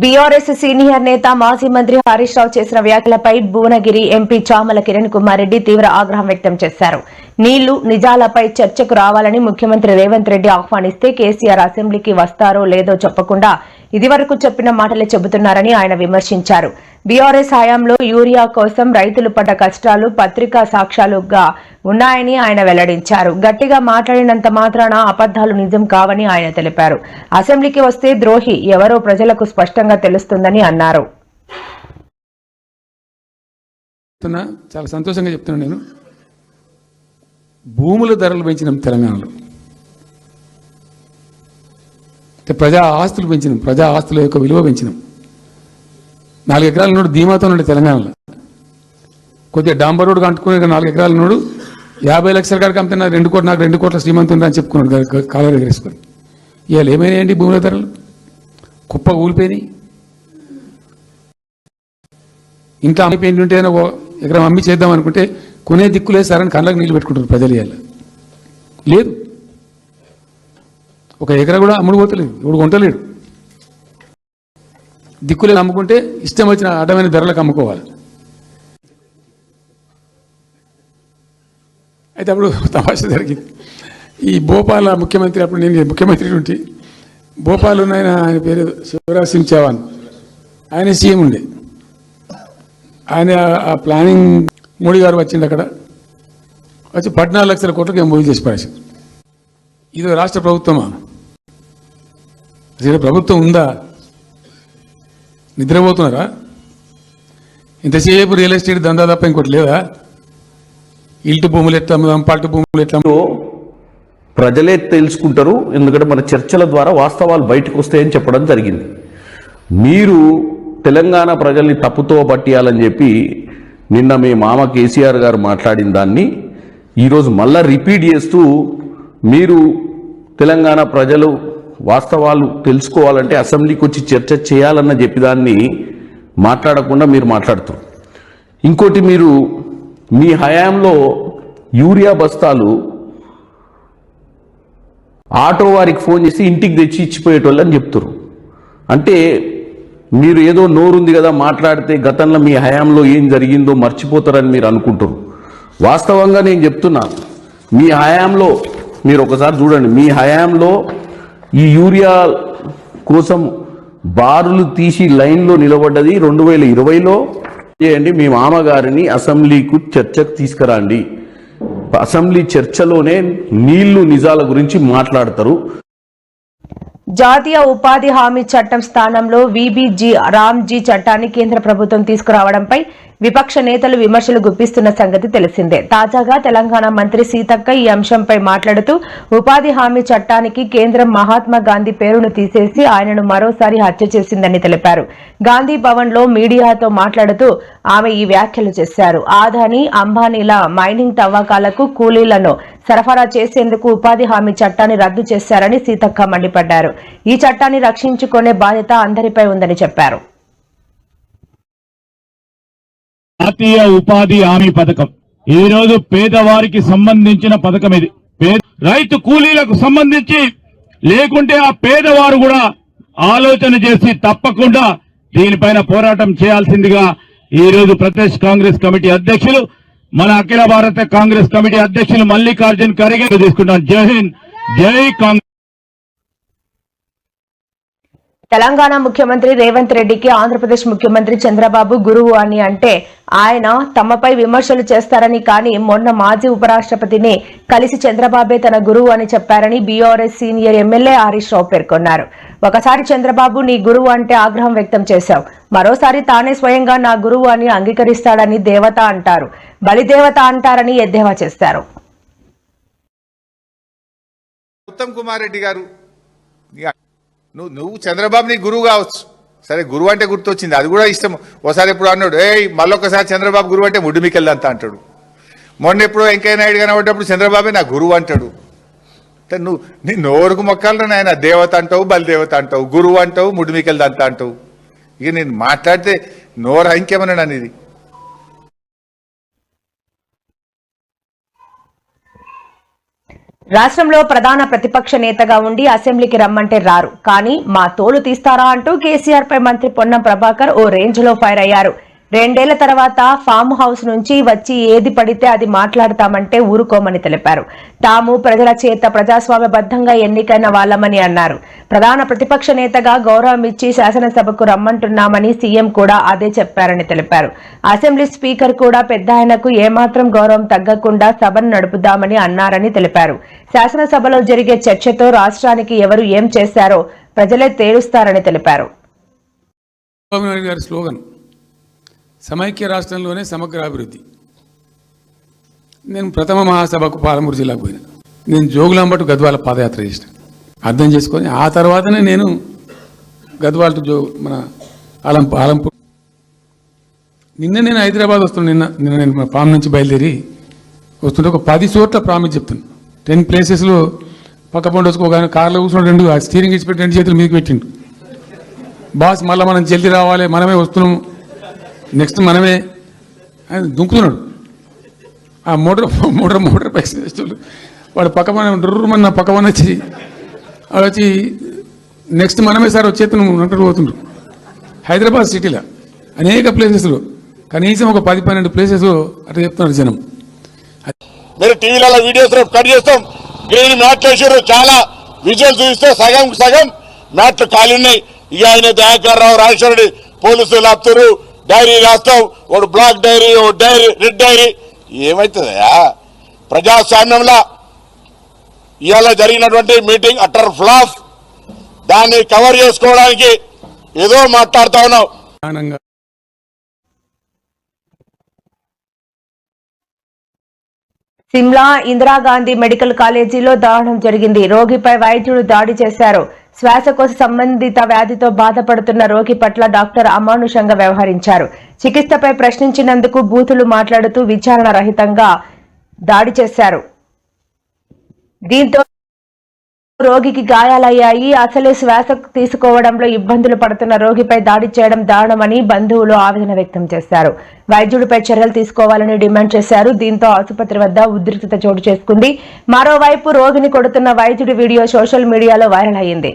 BRS senior నేత మాజీ మంత్రి హరీష్ రావు చేసిన వ్యాఖ్యలపై భువనగిరి ఎంపీ చామల కిరణ్ కుమార్ రెడ్డి తీవ్ర ఆగ్రహం వ్యక్తం చేశారు. నీళ్లు నిజాలపై చర్చకు రావాలని ముఖ్యమంత్రి రేవంత్ రెడ్డి ఆహ్వానిస్తే కేసీఆర్ అసెంబ్లీకి వస్తారో లేదో చెప్పకుండా ఇదివరకు చెప్పిన మాటలే చెబుతున్నారని ఆయన విమర్శించారు. బీఆర్ఎస్ హయాంలో యూరియా కోసం రైతులు పడ్డ కష్టాలు పత్రికా సాక్ష్యాలుగా ఉన్నాయని ఆయన వెల్లడించారు. గట్టిగా మాట్లాడినంత మాత్రాన అబద్దాలు నిజం కావని ఆయన తెలిపారు. అసెంబ్లీకి వస్తే ద్రోహి ఎవరో ప్రజలకు స్పష్టంగా తెలుస్తుందని అన్నారు. చాలా సంతోషంగా చెప్తున్నాను. నేను భూముల ధరలు పెంచినాం తెలంగాణలో, ప్రజా ఆస్తులు పెంచినాం, ప్రజా ఆస్తుల యొక్క విలువ పెంచినాం. 4 ఎకరాల నోడు ధీమాతో ఉండే తెలంగాణలో కొద్దిగా డాంబర్ రోడ్డు అంటుకునే 4 ఎకరాల నోడు 50 లక్షల కాడికి అమ్మితే 2 కోట్ల నాకు 2 కోట్ల శ్రీమంతుడు అని చెప్పుకున్నాడు కాలర్ ఎగరేసుకొని. ఇవాళ ఏమైనాయండి భూముల ధరలు? కుప్ప ఊలిపోయినాయి. ఇంకా అమ్మిపోయింది ఉంటే ఎకరం అమ్మి చేద్దాం అనుకుంటే కొనే దిక్కులేదు సార్ అని కళ్ళకు నీళ్ళు పెట్టుకుంటారు ప్రజలు. ఇవాళ లేదు, ఒక ఎకరా కూడా అమ్ముడు పోతలేదు, ఇప్పుడు కొంటలేడు. దిక్కులేదు, అమ్ముకుంటే ఇష్టం వచ్చిన అడ్డమైన ధరలకు అమ్ముకోవాలి. అయితే అప్పుడు తమాషా జరిగింది. ఈ భోపాల్ ముఖ్యమంత్రి, అప్పుడు నేను ముఖ్యమంత్రి ఉంటే భోపాల్ ఉన్న ఆయన పేరు శివరాజ్ సింగ్ చౌహాన్, ఆయన సీఎం ఉండే. ఆయన ఆ ప్లానింగ్ మోడీ గారు వచ్చింది, అక్కడ వచ్చి 14 లక్షల కోట్లకి మూవీ చేసి పడేసారు. ఇది రాష్ట్ర ప్రభుత్వమా? అసలు ప్రభుత్వం ఉందా? నిద్రపోతున్నారా? ఇంతసేపు రియల్ ఎస్టేట్ దందా తప్ప ఇంకోటి లేదా? ఇల్టు భూములు ఎట్లా అమ్ముదాం, పట్టు భూములు ఎట్లా ప్రజలే తెలుసుకుంటారు. ఎందుకంటే మన చర్చల ద్వారా వాస్తవాలు బయటకు వస్తాయని చెప్పడం జరిగింది. మీరు తెలంగాణ ప్రజల్ని తప్పుతో పట్టియాలని చెప్పి నిన్న మీ మామ కేసీఆర్ గారు మాట్లాడిన దాన్ని ఈరోజు మళ్ళా రిపీట్ చేస్తూ, మీరు తెలంగాణ ప్రజలు వాస్తవాలు తెలుసుకోవాలంటే అసెంబ్లీకి వచ్చి చర్చ చేయాలన్న చెప్పేదాన్ని మాట్లాడకుండా మీరు మాట్లాడుతారు. ఇంకోటి, మీరు మీ హయాంలో యూరియా బస్తాలు ఆటో వారికి ఫోన్ చేసి ఇంటికి తెచ్చి ఇచ్చిపోయేటోళ్ళు అని చెప్తారు. అంటే మీరు ఏదో నోరుంది కదా మాట్లాడితే గతంలో మీ హయాంలో ఏం జరిగిందో మర్చిపోతారని మీరు అనుకుంటారు. వాస్తవంగా నేను చెప్తున్నా, మీ హయాంలో మీరు ఒకసారి చూడండి. మీ హయాంలో ఈ యూరియా కోసం బారులు తీసి లైన్లో నిలబడ్డది 2020లో. చేయండి, మీ మామగారిని అసెంబ్లీకు చర్చకు తీసుకురండి. అసెంబ్లీ చర్చలోనే నీళ్లు నిజాల గురించి మాట్లాడతారు. జాతీయ ఉపాధి హామీ చట్టం స్థానంలో వీబీజీ రామ్జీ చట్టాన్ని కేంద్ర ప్రభుత్వం తీసుకురావడంపై విపక్ష నేతలు విమర్శలు గుప్పిస్తున్న సంగతి తెలిసిందే. తాజాగా తెలంగాణ మంత్రి సీతక్క ఈ అంశంపై మాట్లాడుతూ ఉపాధి హామీ చట్టానికి కేంద్రం మహాత్మా గాంధీ పేరును తీసేసి ఆయనను మరోసారి హత్య చేసిందని తెలిపారు. గాంధీ భవన్ లో మీడియాతో మాట్లాడుతూ ఆమె ఈ వ్యాఖ్యలు చేశారు. ఆదాని అంబానీల మైనింగ్ తవ్వకాలకు కూలీలను సరఫరా చేసేందుకు ఉపాధి హామీ చట్టాన్ని రద్దు చేశారని సీతక్క మండిపడ్డారు. ఈ చట్టాన్ని రక్షించుకునే బాధ్యత అందరిపై ఉందని చెప్పారు. జాతీయ ఉపాధి హామీ పథకం ఈ రోజు పేదవారికి సంబంధించిన పథకం. ఇది రైతు కూలీలకు సంబంధించి, లేకుంటే ఆ పేదవారు కూడా ఆలోచన చేసి తప్పకుండా దీనిపైన పోరాటం చేయాల్సిందిగా ఈ రోజు ప్రదేశ్ కాంగ్రెస్ కమిటీ అధ్యక్షులు, మన అఖిల భారత కాంగ్రెస్ కమిటీ అధ్యక్షులు మల్లికార్జున్ ఖర్గే తీసుకుంటాం. జై హింద్, జై కాంగ్రెస్. తెలంగాణ ముఖ్యమంత్రి రేవంత్ రెడ్డికి ఆంధ్రప్రదేశ్ ముఖ్యమంత్రి చంద్రబాబు గురువు అని అంటే ఆయన తమపై విమర్శలు చేస్తారని, కానీ మొన్న మాజీ ఉపరాష్ట్రపతిని కలిసి చంద్రబాబే తన గురువు అని చెప్పారని BRS senior MLA Harish Rao పేర్కొన్నారు. ఒకసారి చంద్రబాబు నీ గురువు అంటే ఆగ్రహం వ్యక్తం చేశావు, మరోసారి తానే స్వయంగా నా గురువు అని అంగీకరిస్తాడని దేవత అంటారు, బలిదేవత అంటారని ఎద్దేవా చేశారు. ఉత్తమ్ కుమార్ రెడ్డి గారు, నువ్వు చంద్రబాబు నీ గురువు కావచ్చు, సరే గురువు అంటే గుర్తొచ్చింది, అది కూడా ఇష్టం. ఒకసారి ఎప్పుడు అన్నాడు, మళ్ళొకసారి చంద్రబాబు గురువు అంటే ముడ్డుమికెళ్ళంతా అంటాడు. మొన్న ఎప్పుడో వెంకయ్య నాయుడు కనబడ్డప్పుడు చంద్రబాబే నా గురువు అంటాడు. నువ్వు నీ నోరుకు మొక్కాలరా నాయన, దేవత అంటావు, బలిదేవత అంటావు, గురువు అంటావు, ముడ్డుమికెళ్ళదంతా అంటావు. ఇక నేను మాట్లాడితే నోరు ఇంకేమన్నాడు అనేది. రాష్ట్రంలో ప్రధాన ప్రతిపక్ష నేతగా ఉండి అసెంబ్లీకి రమ్మంటే రారు, కానీ మా తోలు తీస్తారా అంటూ కేసీఆర్ పై మంత్రి పొన్నం ప్రభాకర్ ఓ రేంజ్ లో ఫైర్ అయ్యారు. 2 ఏళ్ల తర్వాత ఫామ్ హౌస్ నుంచి వచ్చి ఏది పడితే అది మాట్లాడతామంటే ఊరుకోమని తెలిపారు. తాము ప్రజల చేత ప్రజాస్వామ్యబద్ధంగా ఎన్నికైన వాళ్లమని అన్నారు. ప్రధాన ప్రతిపక్ష నేతగా గౌరవం ఇచ్చి శాసనసభకు రమ్మంటున్నామని సీఎం కూడా అదే చెప్పారని తెలిపారు. అసెంబ్లీ స్పీకర్ కూడా పెద్దాయనకు ఏమాత్రం గౌరవం తగ్గకుండా సభను నడుపుదామని అన్నారని తెలిపారు. శాసనసభలో జరిగే చర్చతో రాష్ట్రానికి ఎవరు ఏం చేశారో ప్రజలే తేలుస్తారని తెలిపారు. సమైక్య రాష్ట్రంలోనే సమగ్ర అభివృద్ధి. నేను ప్రథమ మహాసభకు పాలమూరు జిల్లాకు పోయినా. నేను జోగులాంబటు గద్వాల పాదయాత్ర చేసిన అర్థం చేసుకొని ఆ తర్వాతనే నేను గద్వాల టు మన ఆలంపూర్. నిన్న నేను హైదరాబాద్ వస్తున్నాను. నిన్న నేను ఫామ్ నుంచి బయలుదేరి వస్తుంటే ఒక 10 చోట్ల ప్రామిస్ చెప్తున్నాను. 10 ప్లేసెస్లో పక్క పండు వచ్చుకోగానే కార్లో కూర్చున్న 2 స్టీరింగ్ ఇచ్చి పెట్టి 2 చేతులు మీదకి పెట్టిండు. బాస్ మళ్ళీ మనం జల్దీ రావాలి, మనమే వస్తున్నాము, నెక్స్ట్ మనమే ఆయన దుంకుతున్నాడు. ఆ మోటార్ పైసలు వాడు పక్కన డుర్రమన్న పక్కన వచ్చి వచ్చి నెక్స్ట్ మనమే సార్ వచ్చేతను అంటారు పోతుండ్రు. హైదరాబాద్ సిటీలో అనేక ప్లేసెస్లో కనీసం ఒక 10-12 ప్లేసెస్లో అట్లా చెప్తున్నారు జనం. మీరు టీవీలలో వీడియోస్ కట్ చేస్తాం, గ్రీన్ మ్యాట్లు వేసారు, చాలా విజువల్ చూస్తే సగం మ్యాట్లు ఖాళీ ఉన్నాయి. ఇక ఆయన దయాకర్ రావు రాజేశ్వరుడి పోలీసులు ఆపుతారు, డైరీ రాస్తావు, వాడు బ్లాక్ డైరీ, ఓ డైరీ, రెడ్ డైరీ. ఏమవుతుందయా ప్రజాస్వామ్యంలో? ఇవాళ జరిగినటువంటి మీటింగ్ అటర్ ఫ్లాప్. దాన్ని కవర్ చేసుకోవడానికి ఏదో మాట్లాడుతా ఉన్నావు. సిమ్లా ఇందిరాగాంధీ మెడికల్ కాలేజీలో దారుణం జరిగింది. రోగిపై వైద్యుడు దాడి చేశారు. శ్వాసకోశ సంబంధిత వ్యాధితో బాధపడుతున్న రోగి పట్ల డాక్టర్ అమానుషంగా వ్యవహరించారు. చికిత్సపై ప్రశ్నించినందుకు బూతులు మాట్లాడుతూ విచారణ రహితంగా దాడి చేశారు. దీంతో రోగికి గాయాలయ్యాయి. అసలే శ్వాస తీసుకోవడంలో ఇబ్బందులు పడుతున్న రోగిపై దాడి చేయడం దారుణమని బంధువులు ఆవేదన వ్యక్తం చేశారు. వైద్యుడిపై చర్యలు తీసుకోవాలని డిమాండ్ చేశారు. దీంతో ఆసుపత్రి వద్ద ఉద్రిక్తత చోటు చేసుకుంది. మరోవైపు రోగిని కొడుతున్న వైద్యుడి వీడియో సోషల్ మీడియాలో వైరల్ అయ్యింది.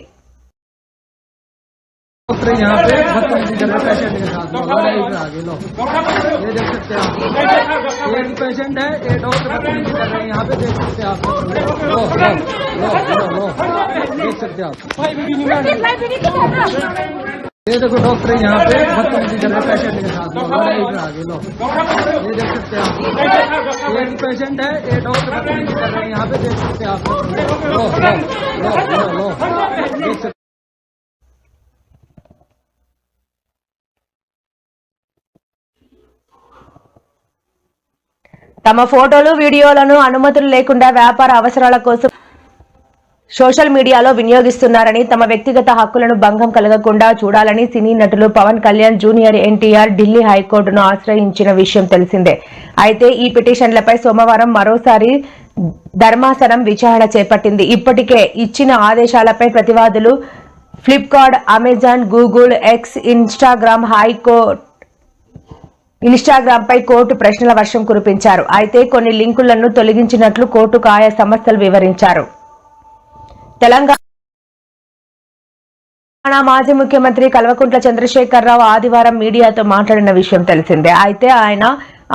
यहाँ पे बदतमीजी कर रहे पेशेंट के साथ आगे लो, ये देख सकते हैं आप, एक पेशेंट है, एक डॉक्टर बदतमीजी कर रहे हैं यहाँ पे, देख सकते हैं आप, लो देख सकते हैं आप, ये देखो डॉक्टर यहाँ पे बदतमीजी कर रहे हैं पेशेंट के साथ आगे लो, ये देख सकते हैं आप, एक पेशेंट है, एक डॉक्टर बदतमीजी कर रहे हैं यहाँ पे, देख सकते हैं आप, लो देख सकते। తమ ఫోటోలు వీడియోలను అనుమతులు లేకుండా వ్యాపార అవసరాల కోసం సోషల్ మీడియాలో వినియోగిస్తున్నారని, తమ వ్యక్తిగత హక్కులను భంగం కలగకుండా చూడాలని సినీ నటులు పవన్ కళ్యాణ్, జూనియర్ ఎన్టీఆర్ ఢిల్లీ హైకోర్టును ఆశ్రయించిన విషయం తెలిసిందే. అయితే ఈ పిటిషన్లపై సోమవారం మరోసారి ధర్మాసనం విచారణ చేపట్టింది. ఇప్పటికే ఇచ్చిన ఆదేశాలపై ప్రతివాదులు Flipkart, Amazon, Google, X, Instagram పై కోర్టు ప్రశ్నల వర్షం కురిపించారు. అయితే కొన్ని లింకులను తొలగించినట్లు కోర్టుకు ఆయా సంస్థలు వివరించారు. తెలంగాణ మాజీ ముఖ్యమంత్రి కల్వకుంట్ల చంద్రశేఖరరావు ఆదివారం మీడియాతో మాట్లాడిన విషయం తెలిసిందే. అయితే ఆయన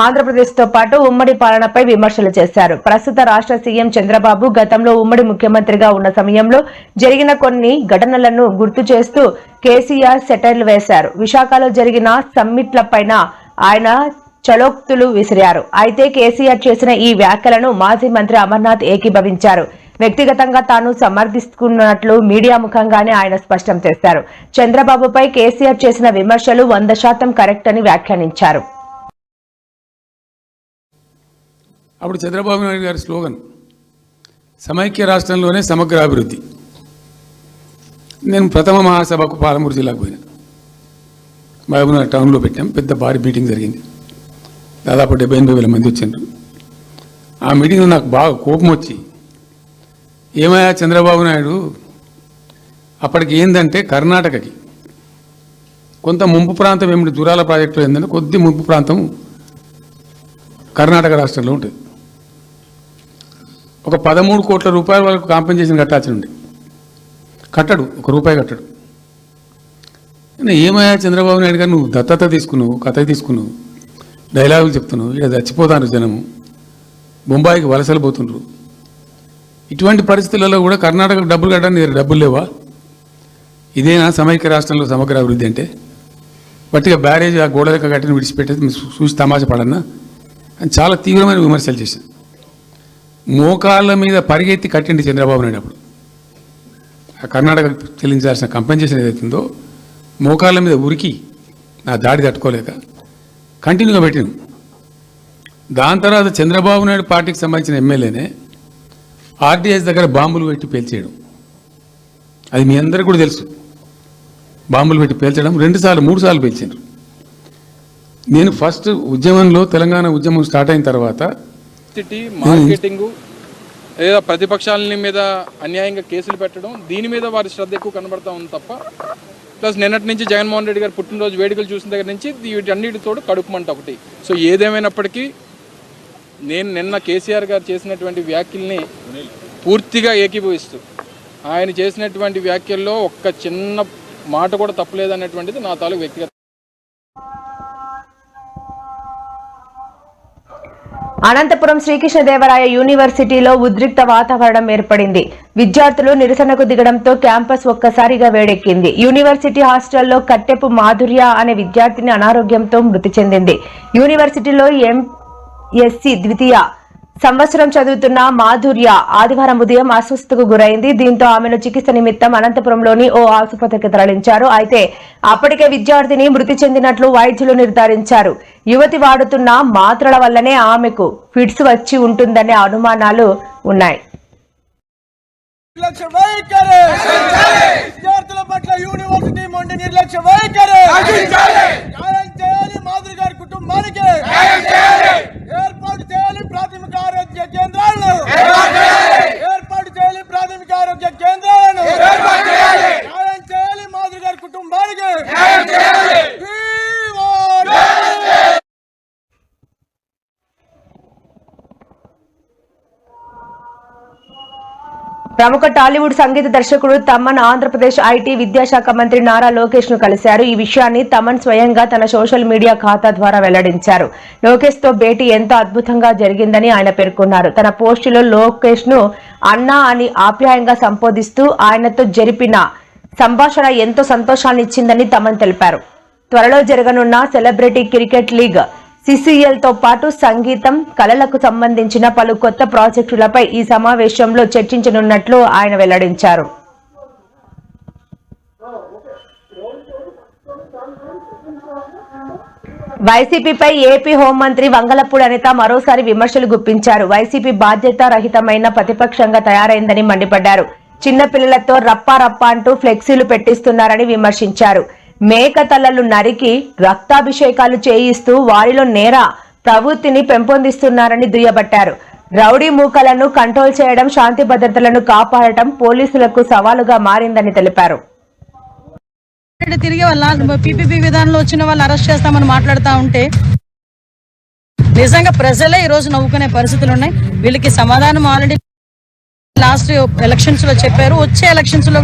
ఆంధ్రప్రదేశ్ తో పాటు ఉమ్మడి పాలనపై విమర్శలు చేశారు. ప్రస్తుత రాష్ట్ర సీఎం చంద్రబాబు గతంలో ఉమ్మడి ముఖ్యమంత్రిగా ఉన్న సమయంలో జరిగిన కొన్ని ఘటనలను గుర్తు చేస్తూ కేసీఆర్ సెటైర్లు వేశారు. విశాఖలో జరిగిన సమ్మిట్లపైన ఆయన చలోక్తులు విసిరారు. అయితే కేసీఆర్ చేసిన ఈ వ్యాఖ్యలను మాజీ మంత్రి అమర్నాథ్ ఏకీభవించారు. వ్యక్తిగతంగా తాను సమర్థిస్తున్నట్లు మీడియా ముఖంగానే ఆయన స్పష్టం చేశారు. చంద్రబాబుపై కేసీఆర్ చేసిన విమర్శలు 100% కరెక్ట్ అని వ్యాఖ్యానించారు. అప్పుడు చంద్రబాబు నాయుడు గారి స్లోగన్ సమైక్య రాష్ట్రంలోనే సమగ్ర అభివృద్ధి. నేను ప్రథమ మహాసభకు పాలమూరు జిల్లాకు పోయినా. మహబూబ్నగర్ టౌన్లో పెట్టాం. పెద్ద భారీ మీటింగ్ జరిగింది. దాదాపు 70-80 మంది వచ్చారు. ఆ మీటింగ్లో నాకు బాగా కోపం వచ్చి, ఏమయ్యా చంద్రబాబు నాయుడు, అప్పటికి ఏంటంటే కర్ణాటకకి కొంత ముంపు ప్రాంతం ఏమిటి, దూరాల ప్రాజెక్టు ఏంటంటే కొద్ది ముంపు ప్రాంతం కర్ణాటక రాష్ట్రంలో ఉంటుంది. ఒక 13 కోట్ల రూపాయల వరకు కాంపెన్సేషన్ కట్టాల్సి ఉంది. కట్టడు, ₹1 కట్టడు. ఏమయ్యా చంద్రబాబు నాయుడు గారు, నువ్వు దత్తత తీసుకున్నావు, కథ తీసుకున్నావు, డైలాగులు చెప్తున్నావు, ఇక్కడ చచ్చిపోతాను జనము, బొంబాయికి వలసలు పోతుండ్రు. ఇటువంటి పరిస్థితులలో కూడా కర్ణాటకకు డబ్బులు కట్టడానికి డబ్బులు లేవా? ఇదేనా సమైక్య రాష్ట్రంలో సమగ్ర అభివృద్ధి అంటే? బట్టిగా బ్యారేజ్ ఆ గోడ లెక్క కట్టిన విడిచిపెట్టేది చూసి తమాషా పడన్నా అని చాలా తీవ్రమైన విమర్శలు చేశాను. మోకాళ్ళ మీద పరిగెత్తి కట్టిండి చంద్రబాబు నాయుడు అప్పుడు. ఆ కర్ణాటక చెల్లించాల్సిన కంపెన్సేషన్ ఏదైతుందో మోకాళ్ళ మీద ఉరికి నా దాడి తట్టుకోలేక కంటిన్యూగా పెట్టింది. దాని తర్వాత చంద్రబాబు నాయుడు పార్టీకి సంబంధించిన ఎమ్మెల్యేనే ఆర్డీఎస్ దగ్గర బాంబులు పెట్టి పేల్చేయడం, అది మీ అందరికీ కూడా తెలుసు. బాంబులు పెట్టి పేల్చడం 2 సార్లు 3 సార్లు పేల్చారు. నేను ఫస్ట్ ఉద్యమంలో తెలంగాణ ఉద్యమం స్టార్ట్ అయిన తర్వాత మార్కెటింగ్ లేదా ప్రతిపక్షాలని మీద అన్యాయంగా కేసులు పెట్టడం, దీని మీద వారి శ్రద్ధ ఎక్కువ కనబడతా ఉంది తప్ప, ప్లస్ నిన్నటి నుంచి జగన్మోహన్ రెడ్డి గారు పుట్టినరోజు వేడుకలు చూసిన దగ్గర నుంచి వీటన్నిటితో కడుపుమంట ఒకటి. సో ఏదేమైనప్పటికీ నేను నిన్న కేసీఆర్ గారు చేసినటువంటి వ్యాఖ్యల్ని పూర్తిగా ఏకీభవిస్తూ, ఆయన చేసినటువంటి వ్యాఖ్యల్లో ఒక్క చిన్న మాట కూడా తప్పలేదనేటువంటిది నా తాలూకు వ్యక్తిగత. అనంతపురం శ్రీకృష్ణదేవరాయ యూనివర్సిటీలో ఉద్రిక్త వాతావరణం ఏర్పడింది. విద్యార్థులు నిరసనకు దిగడంతో క్యాంపస్ ఒక్కసారిగా వేడెక్కింది. యూనివర్సిటీ హాస్టల్లో కట్టెపు మాధుర్య అనే విద్యార్థిని అనారోగ్యంతో మృతి చెందింది. యూనివర్సిటీలో ఎంఎస్సి ద్వితీయ సంవత్సరం చదువుతున్న మాధుర్య ఆదివారం ఉదయం అస్వస్థతకు గురైంది. దీంతో ఆమెను చికిత్స నిమిత్తం అనంతపురంలోని ఓ ఆసుపత్రికి తరలించారు. అయితే అప్పటికే విద్యార్థిని మృతి చెందినట్లు వైద్యులు నిర్ధారించారు. యువతి వాడుతున్న మాత్రల వల్లనే ఆమెకు ఫిట్స్ వచ్చి ఉంటుందనే అనుమానాలు ఉన్నాయి. విద్యార్థుల పట్ల యూనివర్సిటీ మొండి నిర్లక్ష్య వైఖరి మాధురి గారి కుటుంబానికి ఏర్పాటు చేయాలి. ప్రాథమిక ఆరోగ్య కేంద్రాలను ఏర్పాటు చేయాలి. ప్రాథమిక ఆరోగ్య కేంద్రాలను న్యాయం చేయాలి. మాధురి గారి కుటుంబానికి ప్రముఖ టాలీవుడ్ సంగీత దర్శకుడు తమన్ ఆంధ్రప్రదేశ్ ఐటీ విద్యాశాఖ మంత్రి నారా లోకేష్ ను కలిశారు. ఈ విషయాన్ని తమన్ స్వయంగా తన సోషల్ మీడియా ఖాతా ద్వారా వెల్లడించారు. లోకేష్ తో భేటీ ఎంతో అద్భుతంగా జరిగిందని ఆయన పేర్కొన్నారు. తన పోస్టులో లోకేష్ ను అన్నా అని ఆప్యాయంగా సంబోధిస్తూ ఆయనతో జరిపిన సంభాషణ ఎంతో సంతోషాన్ని ఇచ్చిందని తమన్ తెలిపారు. త్వరలో జరగనున్న సెలబ్రిటీ క్రికెట్ లీగ్ సిసిఎల్ తో పాటు సంగీతం, కళలకు సంబంధించిన పలు కొత్త ప్రాజెక్టులపై ఈ సమావేశంలో చర్చించనున్నట్లు ఆయన వెల్లడించారు. వైసీపీపై ఏపీ హోంమంత్రి వంగలపూడి అనిత మరోసారి విమర్శలు గుప్పించారు. వైసీపీ బాధ్యత రహితమైన ప్రతిపక్షంగా తయారైందని మండిపడ్డారు. చిన్నపిల్లలతో రప్పా అంటూ ఫ్లెక్సీలు పెట్టిస్తున్నారని విమర్శించారు. మేక తలలు నరికి రక్తాభిషేకాలు చేయిస్తూ వారిలో నేర ప్రవృత్తిని పెంపొందిస్తున్నారని దుయ్యబట్టారు. రౌడీ మూకలను కంట్రోల్ చేయడం, శాంతి భద్రతలను కాపాడటం పోలీసులకు సవాలుగా మారిందని తెలిపారు. తిరిగి వాళ్ళ పీపీపీ విధానంలో వచ్చిన వాళ్ళు అరెస్ట్ చేస్తామని మాట్లాడుతూ ఉంటే నిజంగా ప్రజలే ఈ రోజు నవ్వుకునే పరిస్థితులు ఉన్నాయి. వీళ్ళకి సమాధానం ఆల్రెడీ లాస్ట్ ఎలక్షన్స్ లో చెప్పారు. వచ్చే ఎలక్షన్స్ లో